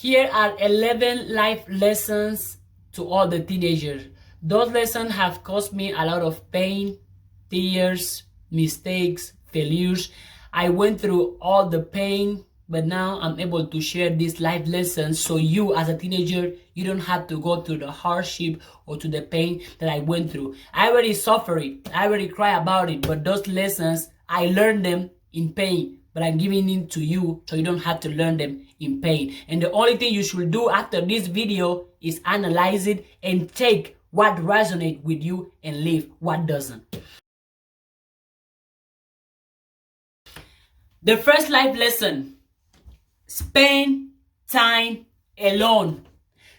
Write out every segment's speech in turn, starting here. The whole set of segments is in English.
Here are 11 life lessons to all the teenagers. Those lessons have caused me a lot of pain, tears, mistakes, failures. I went through all the pain, but now I'm able to share these life lessons so you as a teenager, you don't have to go through the hardship or to the pain that I went through. I already suffer it. I already cry about it, but those lessons, I learned them in pain. But I'm giving it to you so you don't have to learn them in pain. And the only thing you should do after this video is analyze it and take what resonates with you and leave what doesn't. The first life lesson: spend time alone.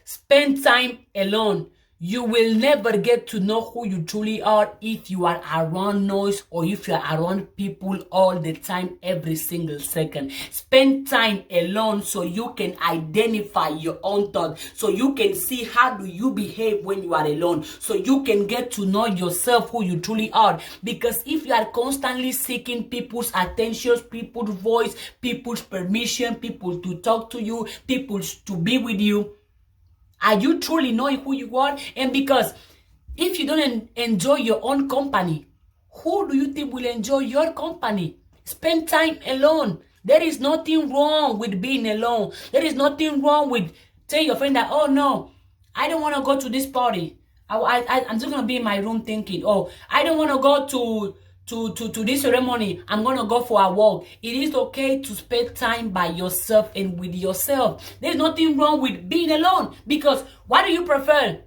Spend time alone. You will never get to know who you truly are if you are around noise or if you are around people all the time, every single second. Spend time alone so you can identify your own thoughts, so you can see how do you behave when you are alone, so you can get to know yourself, who you truly are. Because if you are constantly seeking people's attention, people's voice, people's permission, people to talk to you, people to be with you, are you truly knowing who you are? And because if you don't enjoy your own company, who do you think will enjoy your company? Spend time alone. There is nothing wrong with being alone. There is nothing wrong with telling your friend that, oh no, I don't want to go to this party. I'm just going to be in my room thinking, oh, I don't want to go to this ceremony. I'm going to go for a walk. It is okay to spend time by yourself and with yourself. There's nothing wrong with being alone, because what do you prefer?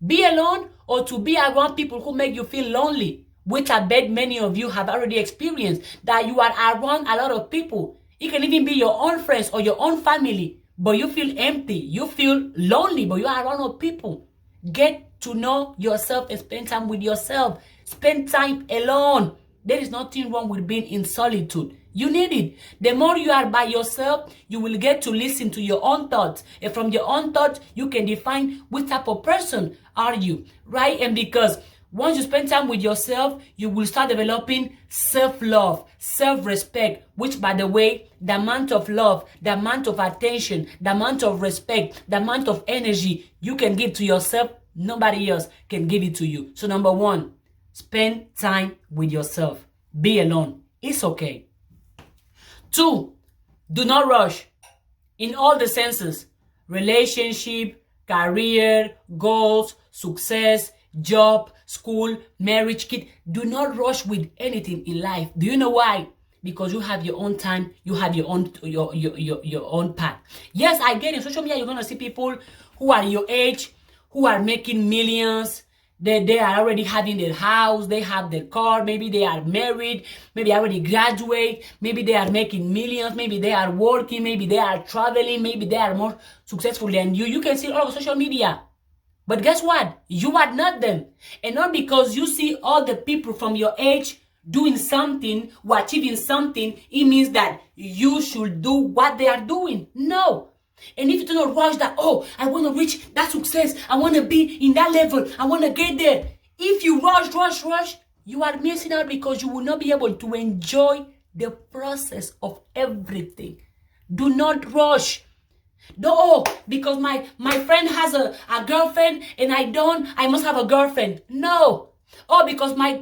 Be alone or to be around people who make you feel lonely, which I bet many of you have already experienced, that you are around a lot of people. It can even be your own friends or your own family, but you feel empty. You feel lonely, but you are around people. Get to know yourself and spend time with yourself. Spend time alone. There is nothing wrong with being in solitude. You need it. The more you are by yourself, you will get to listen to your own thoughts. And from your own thoughts, you can define which type of person are you, right? And because once you spend time with yourself, you will start developing self-love, self-respect, which, by the way, the amount of love, the amount of attention, the amount of respect, the amount of energy you can give to yourself, nobody else can give it to you. So number one, spend time with yourself. Be alone. It's okay. 2, do not rush in all the senses. Relationship, career, goals, success, job, school, marriage, kid. Do not rush with anything in life. Do you know why? Because you have your own time, you have your own path. Yes, I get it. Social media, you're gonna see people who are your age, who are making millions. They are already having their house, they have their car, maybe they are married, maybe already graduate, maybe they are making millions, maybe they are working, maybe they are traveling, maybe they are more successful than you. You can see all over social media. But guess what? You are not them. And not because you see all the people from your age doing something or achieving something, it means that you should do what they are doing. No. And if you do not rush that, oh, I want to reach that success, I want to be in that level, I want to get there. If you rush, you are missing out, because you will not be able to enjoy the process of everything. Do not rush. No, because my friend has a girlfriend and I don't, I must have a girlfriend. No. Oh, because my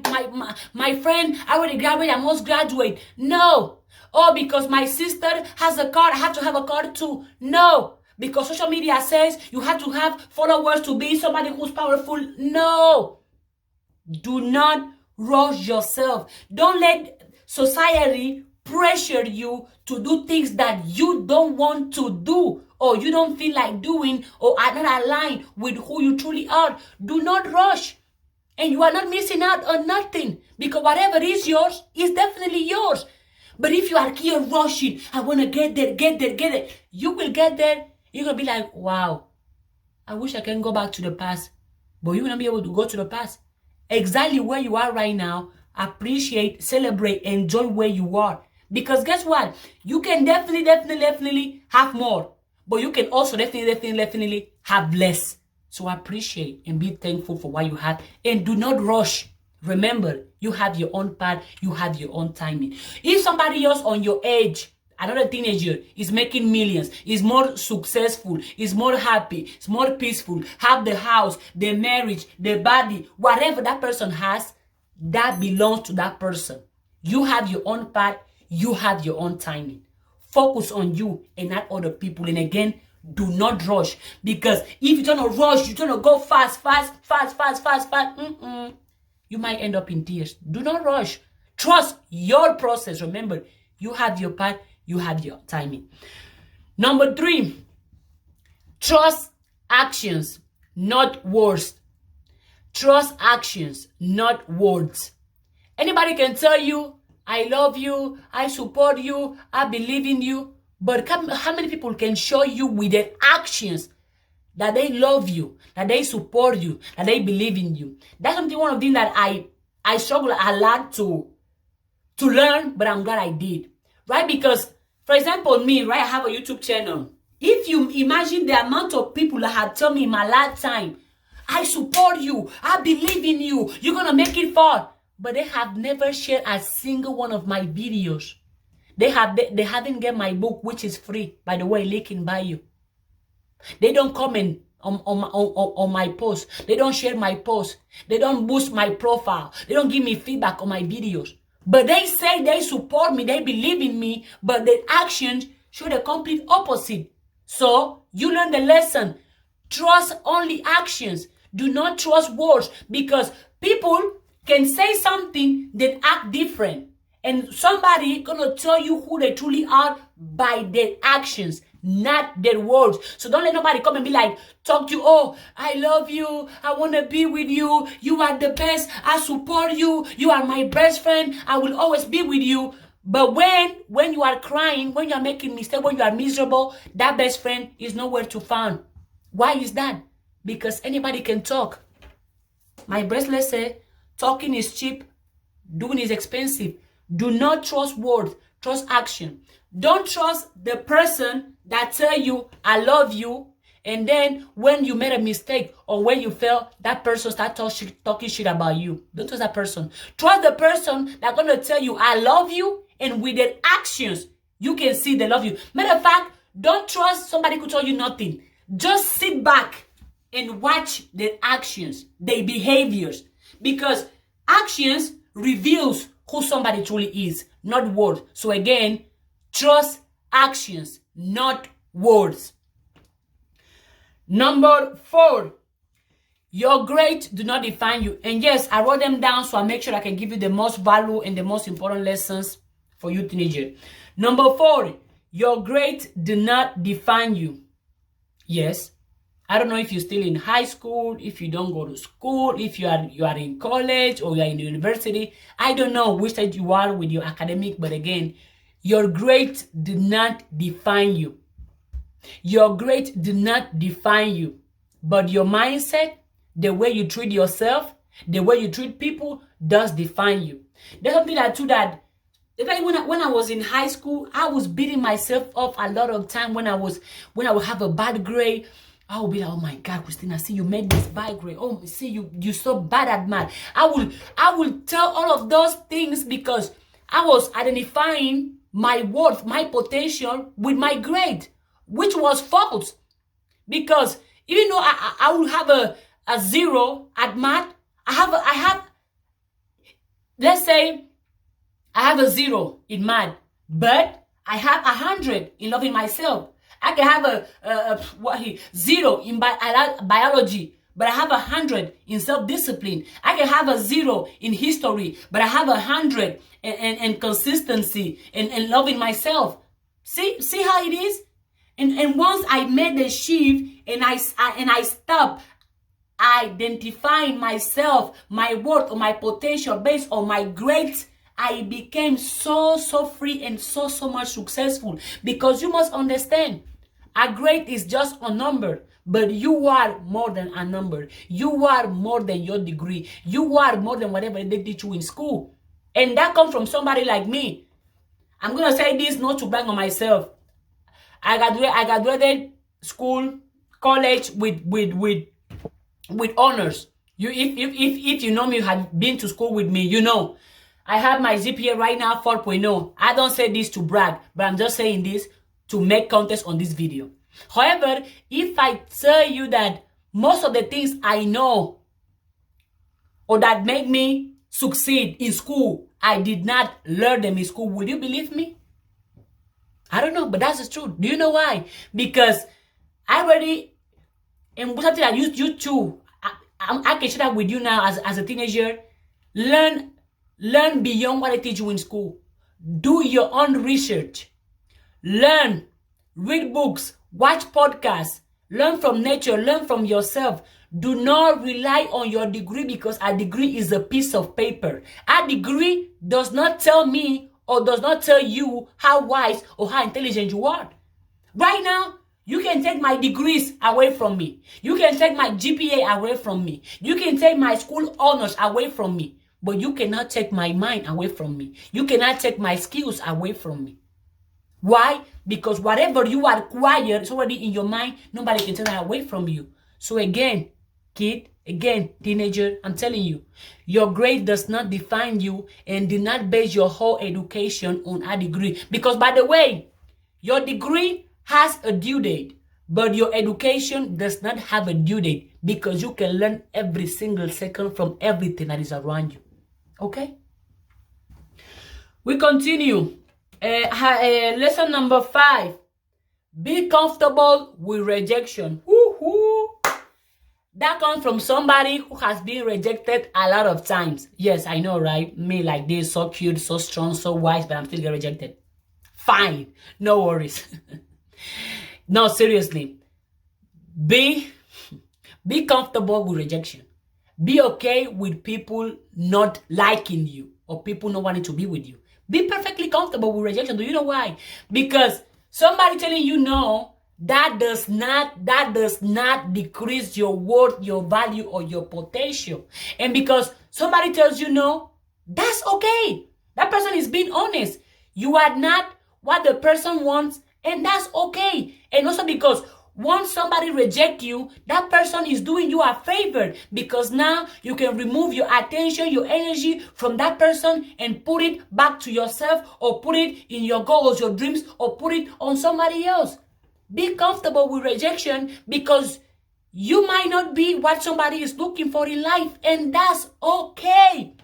friend already graduated, I must graduate. No. Oh, because my sister has a car, I have to have a car too. No. Because social media says you have to have followers to be somebody who's powerful. No. Do not rush yourself. Don't let society pressure you to do things that you don't want to do, or you don't feel like doing, or are not aligned with who you truly are. Do not rush. And you are not missing out on nothing, because whatever is yours is definitely yours. But if you are here rushing, I want to get there, you will get there. You're going to be like, wow, I wish I can go back to the past. But you will not be able to go to the past. Exactly where you are right now, appreciate, celebrate, enjoy where you are. Because guess what? You can definitely have more. But you can also definitely have less. So appreciate and be thankful for what you have. And do not rush. Remember, you have your own path, you have your own timing. If somebody else on your age Another teenager is making millions, is more successful, is more happy, is more peaceful, have the house, the marriage, the body, whatever that person has, that belongs to that person. You have your own path, you have your own timing. Focus on you and not other people. And again, do not rush. Because if you're gonna rush, you're gonna go fast, you might end up in tears. Do not rush. Trust your process. Remember, you have your path, you have your timing. Number 3, trust actions, not words. Trust actions, not words. Anybody can tell you, I love you, I support you, I believe in you. But how many people can show you with their actions that they love you, that they support you, that they believe in you? That's one of the things that I struggle a lot to learn, but I'm glad I did. Right? Because, for example, me, right, I have a YouTube channel. If you imagine the amount of people that have told me in my lifetime, I support you, I believe in you, you're going to make it far. But they have never shared a single one of my videos. They haven't get my book, which is free, by the way, link in bio. They don't comment on my post. They don't share my post. They don't boost my profile. They don't give me feedback on my videos. But they say they support me, they believe in me, but their actions show the complete opposite. So you learn the lesson. Trust only actions. Do not trust words, because people can say something that act different. And somebody gonna tell you who they truly are by their actions, not their words. So don't let nobody come and be like, talk to you, oh, I love you, I want to be with you, you are the best, I support you, you are my best friend, I will always be with you. But when you are crying, when you are making mistakes, when you are miserable, that best friend is nowhere to find. Why is that? Because anybody can talk. My bracelet says, talking is cheap, doing is expensive. Do not trust words, trust action. Don't trust the person that tell you, I love you, and then when you made a mistake or when you fail, that person start talking shit about you. Don't trust that person. Trust the person that's going to tell you, I love you, and with their actions, you can see they love you. Matter of fact, don't trust somebody who tell you nothing. Just sit back and watch their actions, their behaviors. Because actions reveals who somebody truly is, not words. So again, trust actions, not words. Number 4, your grades do not define you. And yes, I wrote them down so I make sure I can give you the most value and the most important lessons for you teenagers. Number 4, your grades do not define you. Yes, I don't know if you're still in high school, if you don't go to school, if you are in college or you are in university. I don't know which stage you are with your academic, but again, your grades do not define you. Your grades do not define you, but your mindset, the way you treat yourself, the way you treat people does define you. There's something that too that when I was in high school, I was beating myself up a lot of time when I would have a bad grade. I would be like, oh my God, Christina, see, you made this bad grade. Oh, see, you're so bad at math. I will tell all of those things because I was identifying my worth, my potential with my grade, which was false. Because even though I will have a 0 at math, let's say I have a 0 in math, but I have 100 in loving myself. I can have a 0 in biology, but I have 100 in self-discipline. I can have a 0 in history, but I have 100 in consistency and loving myself. See how it is? And once I made the shift and I stopped identifying myself, my worth or my potential based on my grades, I became so free and so much successful. Because you must understand, a grade is just a number, but you are more than a number. You are more than your degree. You are more than whatever they teach you in school. And that comes from somebody like me. I'm going to say this not to brag on myself. I graduated school, college with honors. If you know me, you have been to school with me, you know. I have my GPA right now 4.0. I don't say this to brag, but I'm just saying this to make context on this video. However, if I tell you that most of the things I know or that make me succeed in school, I did not learn them in school, will you believe me? I don't know, but that's the truth. Do you know why? Because I already, and something that you too, I can share that with you now as a teenager. Learn beyond what I teach you in school. Do your own research. Learn, read books, watch podcasts, learn from nature, learn from yourself. Do not rely on your degree, because a degree is a piece of paper. A degree does not tell me or does not tell you how wise or how intelligent you are. Right now, you can take my degrees away from me. You can take my GPA away from me. You can take my school honors away from me. But you cannot take my mind away from me. You cannot take my skills away from me. Why? Because whatever you acquire is already in your mind. Nobody can take that away from you. So again, kid, again, teenager, I'm telling you, your grade does not define you, and do not base your whole education on a degree. Because by the way, your degree has a due date, but your education does not have a due date, because you can learn every single second from everything that is around you. Okay? We continue. Lesson number 5. Be comfortable with rejection. Woo-hoo. That comes from somebody who has been rejected a lot of times. Yes, I know, right? Me like this, so cute, so strong, so wise, but I'm still getting rejected. Fine. No worries. No, seriously. Be comfortable with rejection. Be okay with people not liking you or people not wanting to be with you. Be perfectly comfortable with rejection. Do you know why? Because somebody telling you no, that does not decrease your worth, your value, or your potential. And because somebody tells you no, that's okay. That person is being honest. You are not what the person wants, and that's okay. And also because once somebody rejects you, that person is doing you a favor, because now you can remove your attention, your energy from that person and put it back to yourself, or put it in your goals, your dreams, or put it on somebody else. Be comfortable with rejection, because you might not be what somebody is looking for in life, and that's okay.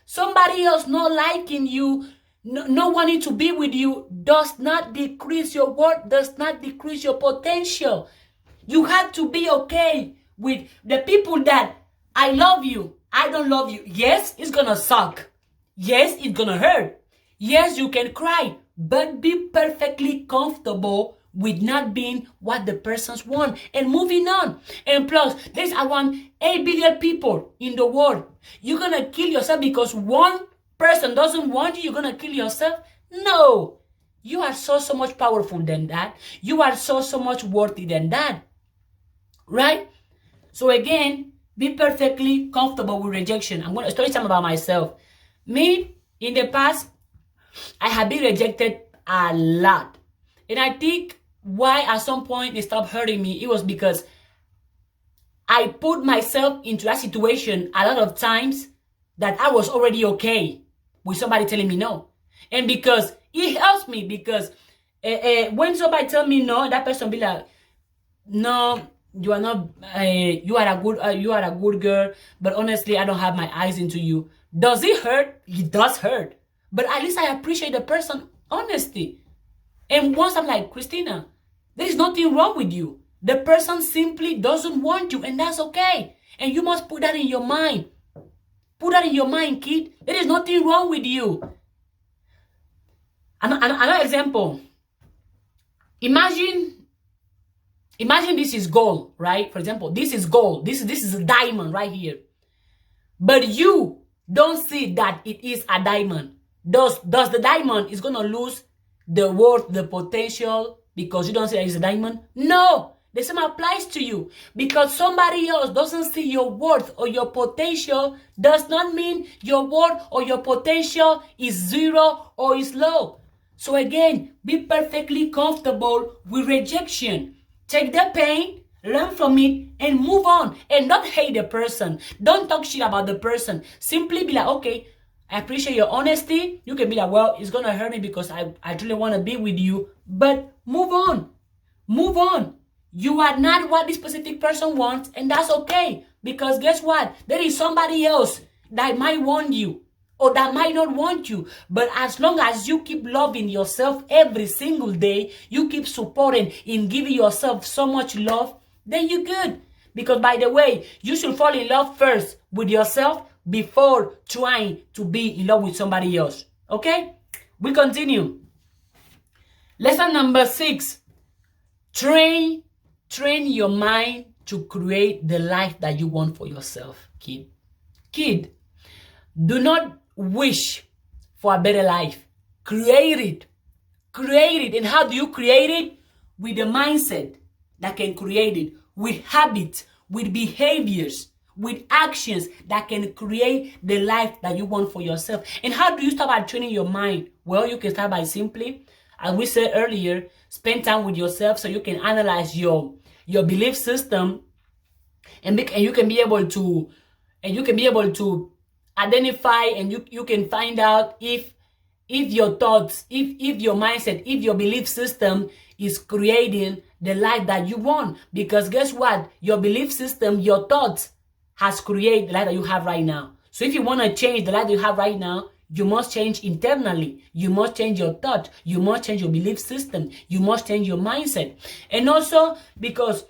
Somebody else not liking you, not wanting to be with you, does not decrease your worth, does not decrease your potential. You have to be okay with the people that I love you, I don't love you. Yes, it's gonna suck. Yes, it's gonna hurt. Yes, you can cry, but be perfectly comfortable with not being what the persons want and moving on. And plus, there's around 8 billion people in the world. You're gonna kill yourself because one person doesn't want you, you're gonna kill yourself? No. You are so much powerful than that. You are so much worthy than that. Right? So again, be perfectly comfortable with rejection. I'm going to story time about myself. Me, in the past, I have been rejected a lot. And I think why at some point it stopped hurting me, it was because I put myself into that situation a lot of times that I was already okay with somebody telling me no. And because it helps me, because when somebody tell me no, that person be like, no, you are not, you are a good girl, but honestly, I don't have my eyes into you. Does it hurt? It does hurt. But at least I appreciate the person honesty. And once I'm like, Christina, there is nothing wrong with you. The person simply doesn't want you, and that's okay. And you must put that in your mind. Put that in your mind, kid. There is nothing wrong with you. Another example. Imagine this is gold, right? For example, this is gold. This is a diamond right here. But you don't see that it is a diamond. Does the diamond is going to lose the worth, the potential, because you don't see that it's a diamond? No. The same applies to you. Because somebody else doesn't see your worth or your potential does not mean your worth or your potential is zero or is low. So again, be perfectly comfortable with rejection. Take the pain, learn from it, and move on. And don't hate the person. Don't talk shit about the person. Simply be like, okay, I appreciate your honesty. You can be like, well, it's going to hurt me because I truly want to be with you. But move on. Move on. You are not what this specific person wants, and that's okay. Because guess what? There is somebody else that might want you or that might not want you. But as long as you keep loving yourself every single day, you keep supporting and giving yourself so much love, then you're good. Because by the way, you should fall in love first with yourself before trying to be in love with somebody else. Okay? We continue. Lesson number 6. Train your mind to create the life that you want for yourself, kid. Kid, do not wish for a better life. Create it. Create it. And how do you create it? With a mindset that can create it. With habits, with behaviors, with actions that can create the life that you want for yourself. And how do you start by training your mind? Well, you can start by simply, as we said earlier, spend time with yourself so you can analyze your belief system, and you can be able to identify, and you can find out if your thoughts, if your mindset, if your belief system is creating the life that you want. Because guess what? Your belief system, your thoughts has created the life that you have right now. So if you want to change the life that you have right now, you must change internally. You must change your thought. You must change your belief system. You must change your mindset. And also, because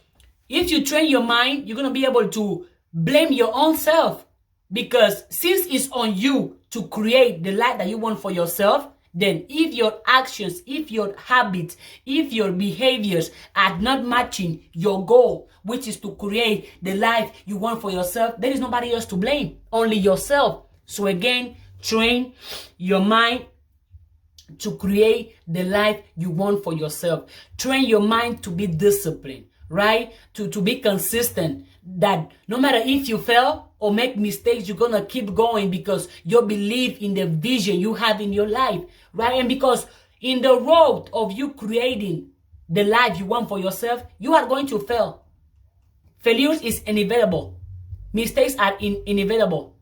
if you train your mind, you're going to be able to blame your own self. Because since it's on you to create the life that you want for yourself, then if your actions, if your habits, if your behaviors are not matching your goal, which is to create the life you want for yourself, there is nobody else to blame, only yourself. So again, train your mind to create the life you want for yourself. Train your mind to be disciplined, right? To be consistent, that no matter if you fail or make mistakes, you're going to keep going because you believe in the vision you have in your life, right? And because in the road of you creating the life you want for yourself, you are going to fail. Failures is inevitable. Mistakes are inevitable.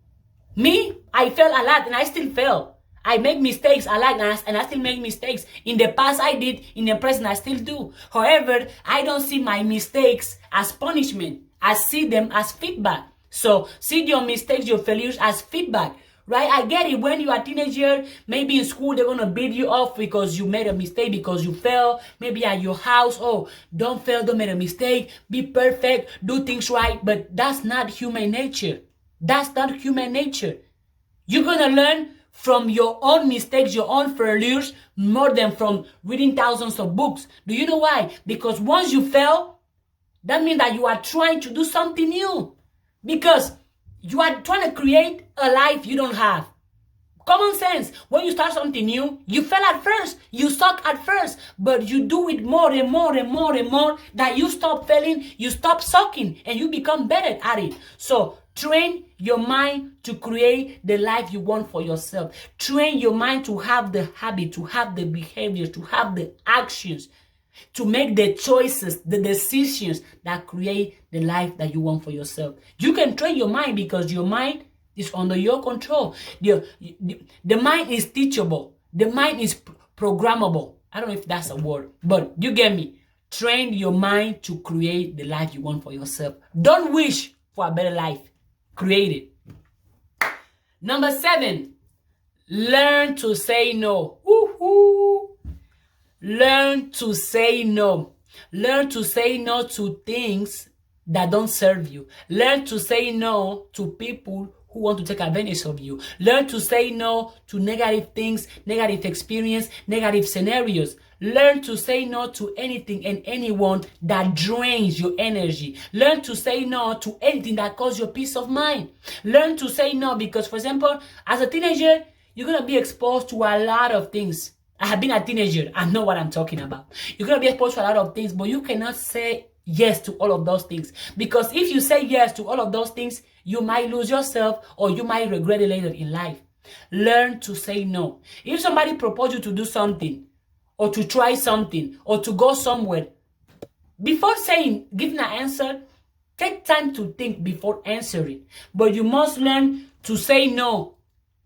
Me, I fail a lot and I still fail. I make mistakes a lot and I still make mistakes. In the past I did, in the present I still do. However, I don't see my mistakes as punishment. I see them as feedback. So see your mistakes, your failures as feedback, right? I get it. When you are a teenager, maybe in school they're going to beat you up because you made a mistake, because you fell. Maybe at your house, oh, don't fail, don't make a mistake, be perfect, do things right. But that's not human nature. That's not human nature. You're going to learn from your own mistakes, your own failures, more than from reading thousands of books. Do you know why? Because once you fail, that means that you are trying to do something new. Because you are trying to create a life you don't have. Common sense. When you start something new, you fail at first. You suck at first. But you do it more and more and more and more, that you stop failing, you stop sucking, and you become better at it. So train your mind to create the life you want for yourself. Train your mind to have the habit, to have the behaviors, to have the actions, to make the choices, the decisions that create the life that you want for yourself. You can train your mind because your mind is under your control. The mind is teachable. The mind is programmable. I don't know if that's a word, but you get me. Train your mind to create the life you want for yourself. Don't wish for a better life. Create it. Number 7, learn to say no. Woo-hoo. Learn to say no. Learn to say no to things that don't serve you. Learn to say no to people who want to take advantage of you. Learn to say no to negative things, negative experience, negative scenarios. Learn to say no to anything and anyone that drains your energy. Learn to say no to anything that causes your peace of mind. Learn to say no because, for example, as a teenager, you're going to be exposed to a lot of things. I have been a teenager. I know what I'm talking about. You're going to be exposed to a lot of things, but you cannot say yes to all of those things. Because if you say yes to all of those things, you might lose yourself or you might regret it later in life. Learn to say no. If somebody proposes you to do something or to try something or to go somewhere, before giving an answer, take time to think before answering. But you must learn to say no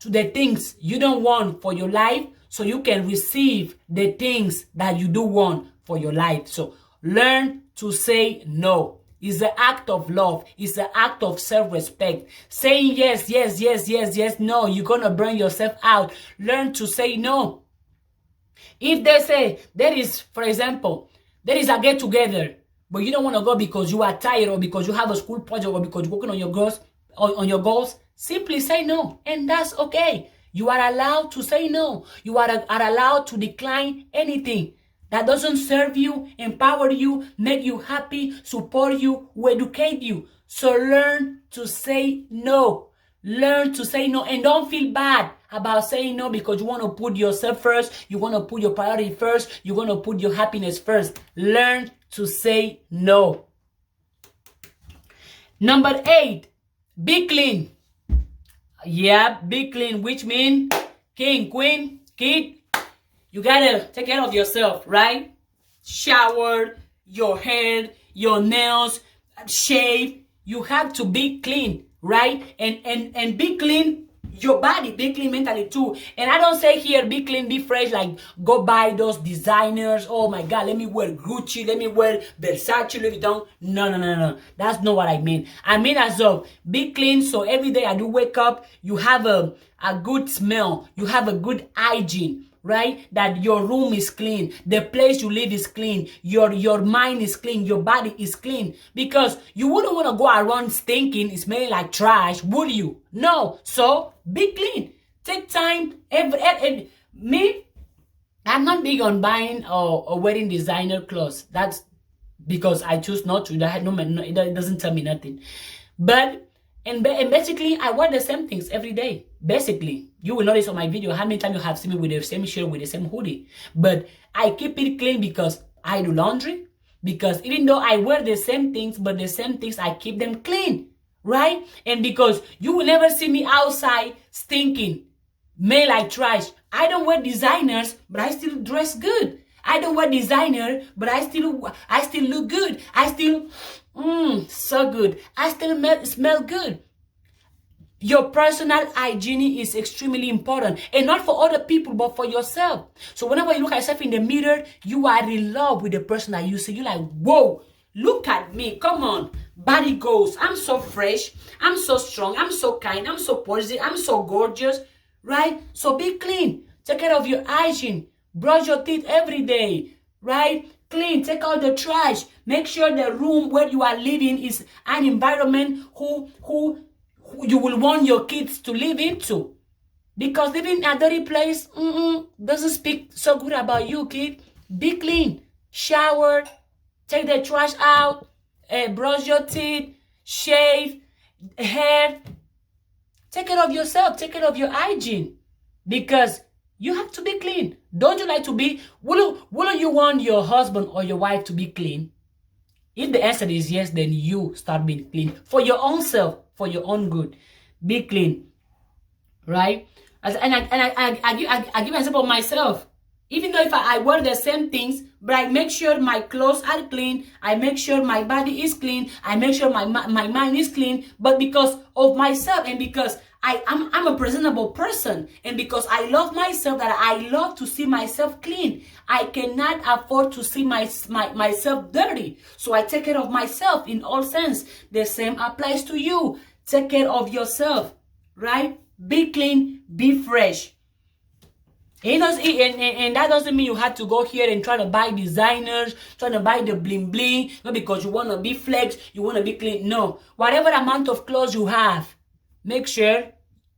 to the things you don't want for your life so you can receive the things that you do want for your life. So learn to say no. It's the act of love. It's the act of self-respect. Saying yes, yes, yes, yes, yes, no, you're going to burn yourself out. Learn to say no. If they say there is, for example, there is a get-together, but you don't want to go because you are tired or because you have a school project or because you're working on your goals, simply say no, and that's okay. You are allowed to say no. You are allowed to decline anything that doesn't serve you, empower you, make you happy, support you, or educate you. So learn to say no. Learn to say no, and don't feel bad about saying no because you want to put yourself first, you want to put your priority first, you want to put your happiness first. Learn to say no. Number 8, be clean. Yeah, be clean, which means king, queen, kid, you gotta take care of yourself, right? Shower, your hair, your nails, shave. You have to be clean, right? And be clean your body, be clean mentally too. And I don't say here be clean, be fresh, like go buy those designers. Oh my God, let me wear Gucci, let me wear Versace, Louis Vuitton. No. That's not what I mean. I mean as of be clean, so every day I do wake up, you have a good smell, you have a good hygiene. Right? That your room is clean, the place you live is clean, your mind is clean, your body is clean. Because you wouldn't want to go around stinking, smelling like trash, would you? No. So be clean. Take time. Me, I'm not big on buying or wearing designer clothes. That's because I choose not to. It doesn't tell me nothing. But and basically, I wear the same things every day. Basically, you will notice on my video how many times you have seen me with the same shirt, with the same hoodie. But I keep it clean because I do laundry. Because even though I wear the same things, but the same things, I keep them clean. Right? And because you will never see me outside stinking, smell like trash. I don't wear designers, but I still dress good. I don't wear designer, but I still look good. I still, so good. I still smell good. Your personal hygiene is extremely important. And not for other people, but for yourself. So whenever you look at yourself in the mirror, you are in love with the person that you see. You're like, whoa, look at me. Come on. Body goes. I'm so fresh. I'm so strong. I'm so kind. I'm so positive. I'm so gorgeous. Right? So be clean. Take care of your hygiene. Brush your teeth every day. Right? Clean. Take out the trash. Make sure the room where you are living is an environment who you will want your kids to live into. Because living in a dirty place doesn't speak so good about you, kid. Be clean. Shower. Take the trash out. Brush your teeth. Shave. Hair. Take care of yourself. Take care of your hygiene. Because you have to be clean. Don't you like to be? Wouldn't you want your husband or your wife to be clean? If the answer is yes, then you start being clean. For your own self. For your own good. Be clean. Right? I give an example of myself. Even though if I wear the same things, but I make sure my clothes are clean, I make sure my body is clean, I make sure my mind is clean, but because of myself and because I'm a presentable person, and because I love myself, that I love to see myself clean. I cannot afford to see myself dirty. So I take care of myself in all sense. The same applies to you. Take care of yourself, right? Be clean, be fresh. And that doesn't mean you have to go here and try to buy designers, trying to buy the bling bling, not because you want to be flex, you want to be clean. No. Whatever amount of clothes you have, make sure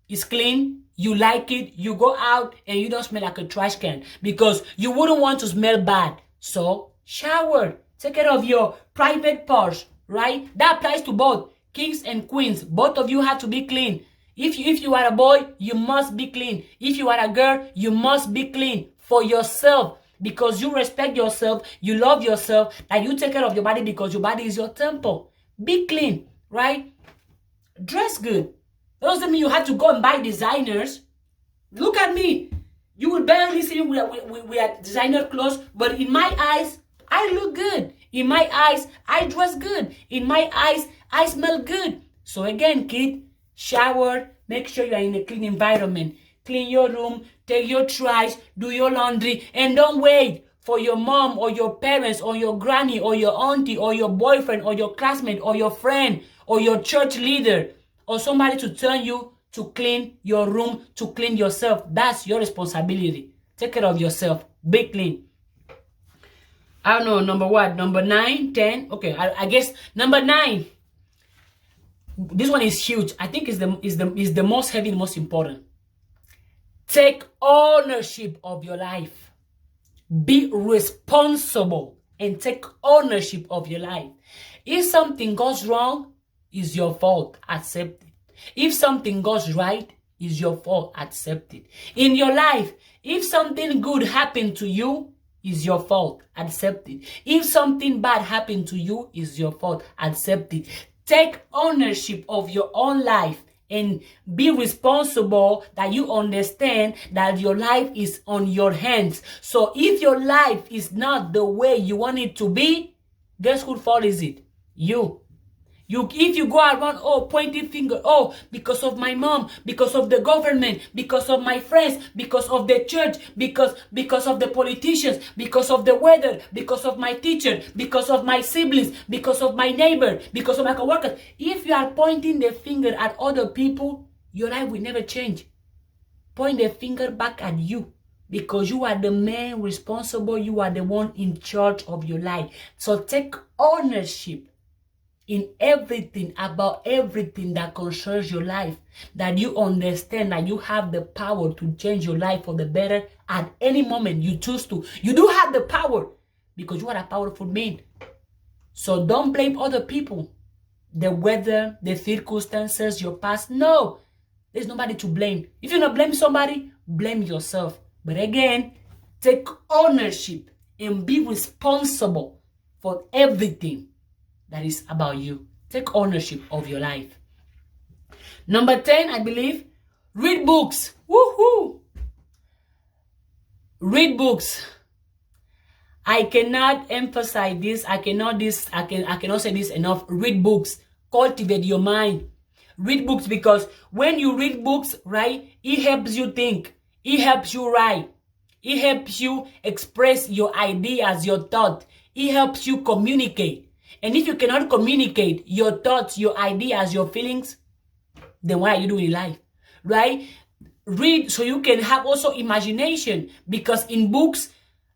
it's clean, you like it, you go out and you don't smell like a trash can because you wouldn't want to smell bad. So shower, take care of your private parts, right? That applies to both kings and queens. Both of you have to be clean. If you are a boy, you must be clean. If you are a girl, you must be clean for yourself because you respect yourself, you love yourself, and you take care of your body because your body is your temple. Be clean, right? Dress good. That doesn't mean you have to go and buy designers. Look at me. You will barely see me with designer clothes, but in my eyes, I look good. In my eyes, I dress good. In my eyes, I smell good. So again, kid, shower, Make sure you are in a clean environment. Clean your room, take your trash, do your laundry, and don't wait for your mom or your parents or your granny or your auntie or your boyfriend or your classmate or your friend or your church leader or somebody to tell you to clean your room, to clean yourself. That's your responsibility. Take care of yourself. Be clean. I don't know, number what? Number 9, 10? Okay, I guess number 9. This one is huge. I think is the most heavy, most important. Take ownership of your life. Be responsible and take ownership of your life. If something goes wrong, it's your fault. Accept it. If something goes right, it's your fault. Accept it. In your life, if something good happened to you, it's your fault. Accept it. If something bad happened to you, it's your fault. Accept it. Take ownership of your own life and be responsible, that you understand that your life is on your hands. So if your life is not the way you want it to be, guess whose fault is it? You. If you go around, pointing finger, because of my mom, because of the government, because of my friends, because of the church, because of the politicians, because of the weather, because of my teacher, because of my siblings, because of my neighbor, because of my coworkers. If you are pointing the finger at other people, your life will never change. Point the finger back at you, because you are the man responsible. You are the one in charge of your life. So take ownership in everything, about everything that concerns your life, that you understand that you have the power to change your life for the better at any moment you choose to. You do have the power, because you are a powerful man. So don't blame other people, the weather, the circumstances, your past. No, there's nobody to blame. If you're not blaming somebody, blame yourself. But again, take ownership and be responsible for everything that is about you. Take ownership of your life. Number 10, I believe, read books. Woohoo! Read books. I cannot emphasize this. I cannot say this enough. Read books. Cultivate your mind. Read books, because when you read books, right, it helps you think. It helps you write. It helps you express your ideas, your thoughts. It helps you communicate. And if you cannot communicate your thoughts, your ideas, your feelings, then what are you doing in life, right? Read so you can have also imagination, because in books,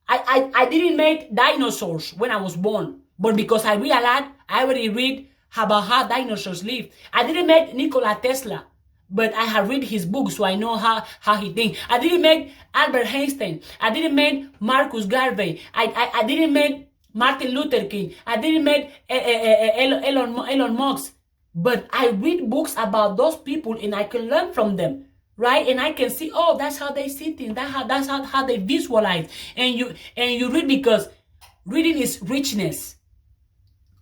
I didn't make dinosaurs when I was born, but because I read a lot, I already read about how dinosaurs live. I didn't make Nikola Tesla, but I have read his books, so I know how he thinks. I didn't make Albert Einstein. I didn't make Marcus Garvey. I didn't make Martin Luther King. I didn't make Elon Musk. But I read books about those people and I can learn from them, right? And I can see, that's how they see things. That's how they visualize. And you read, because reading is richness.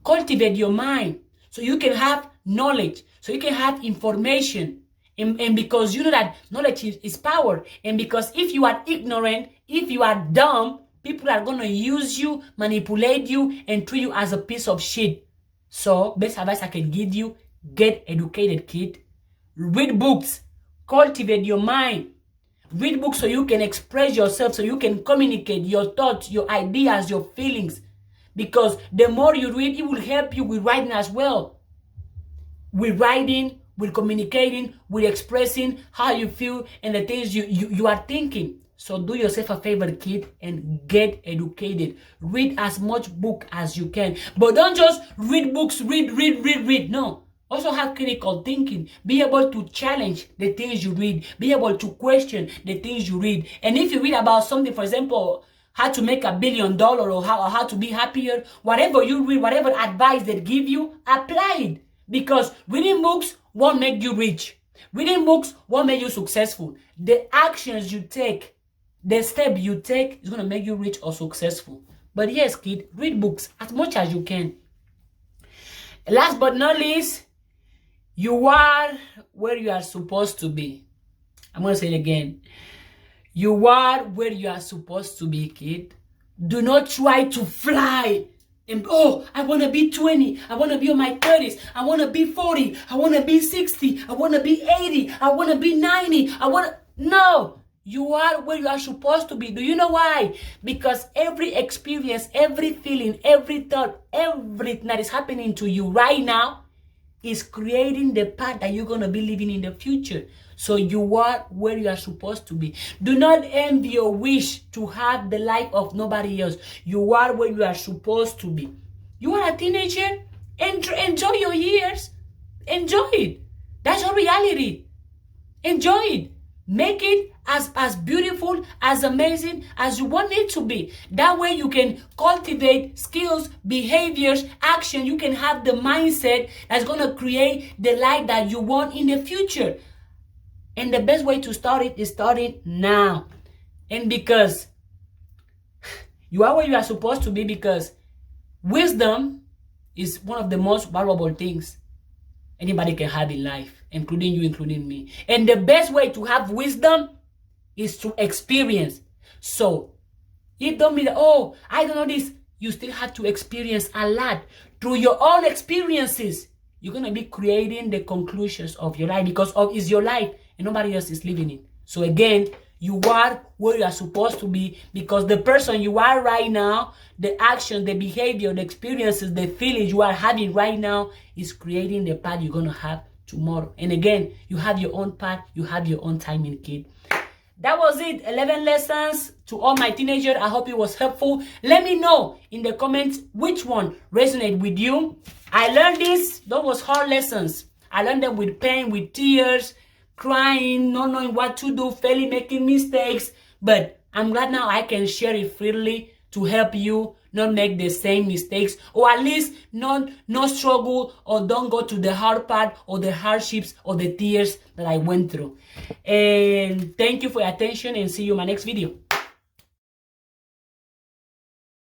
Cultivate your mind so you can have knowledge, so you can have information. And because you know that knowledge is power. And because if you are ignorant, if you are dumb, people are going to use you, manipulate you, and treat you as a piece of shit. So, best advice I can give you, get educated, kid. Read books. Cultivate your mind. Read books so you can express yourself, so you can communicate your thoughts, your ideas, your feelings. Because the more you read, it will help you with writing as well. With writing, with communicating, with expressing how you feel and the things you are thinking. So do yourself a favor, kid, and get educated. Read as much book as you can. But don't just read books, read. No. Also have critical thinking. Be able to challenge the things you read. Be able to question the things you read. And if you read about something, for example, how to make $1 billion or how to be happier, whatever you read, whatever advice they give you, apply it. Because reading books won't make you rich. Reading books won't make you successful. The actions you take, the step you take is going to make you rich or successful. But yes, kid, read books as much as you can. Last but not least, you are where you are supposed to be. I'm going to say it again. You are where you are supposed to be, kid. Do not try to fly And oh, I want to be 20. I want to be on my 30s. I want to be 40. I want to be 60. I want to be 80. I want to be 90. No. You are where you are supposed to be. Do you know why? Because every experience, every feeling, every thought, everything that is happening to you right now is creating the path that you're going to be living in the future. So you are where you are supposed to be. Do not envy or wish to have the life of nobody else. You are where you are supposed to be. You are a teenager? Enjoy your years. Enjoy it. That's your reality. Enjoy it. Make it as beautiful, as amazing as you want it to be. That way you can cultivate skills, behaviors, action. You can have the mindset that's going to create the life that you want in the future. And the best way to start it is starting now. And because you are where you are supposed to be, because wisdom is one of the most valuable things anybody can have in life, including you, including me. And the best way to have wisdom is to experience. So it don't mean that, oh, I don't know this. You still have to experience a lot. Through your own experiences, you're going to be creating the conclusions of your life, because it's your life and nobody else is living it. So again, you are where you are supposed to be, because the person you are right now, the action, the behavior, the experiences, the feelings you are having right now is creating the path you're going to have tomorrow. And again, you have your own path, you have your own timing, kid. That was it. 11 lessons to all my teenagers. I hope it was helpful. Let me know in the comments which one resonated with you. I learned this. Those was hard lessons. I learned them with pain, with tears, crying, not knowing what to do, failing, making mistakes. But I'm glad now I can share it freely to help you not make the same mistakes, or at least not struggle, or don't go to the hard part or the hardships or the tears that I went through. And thank you for your attention, and see you in my next video.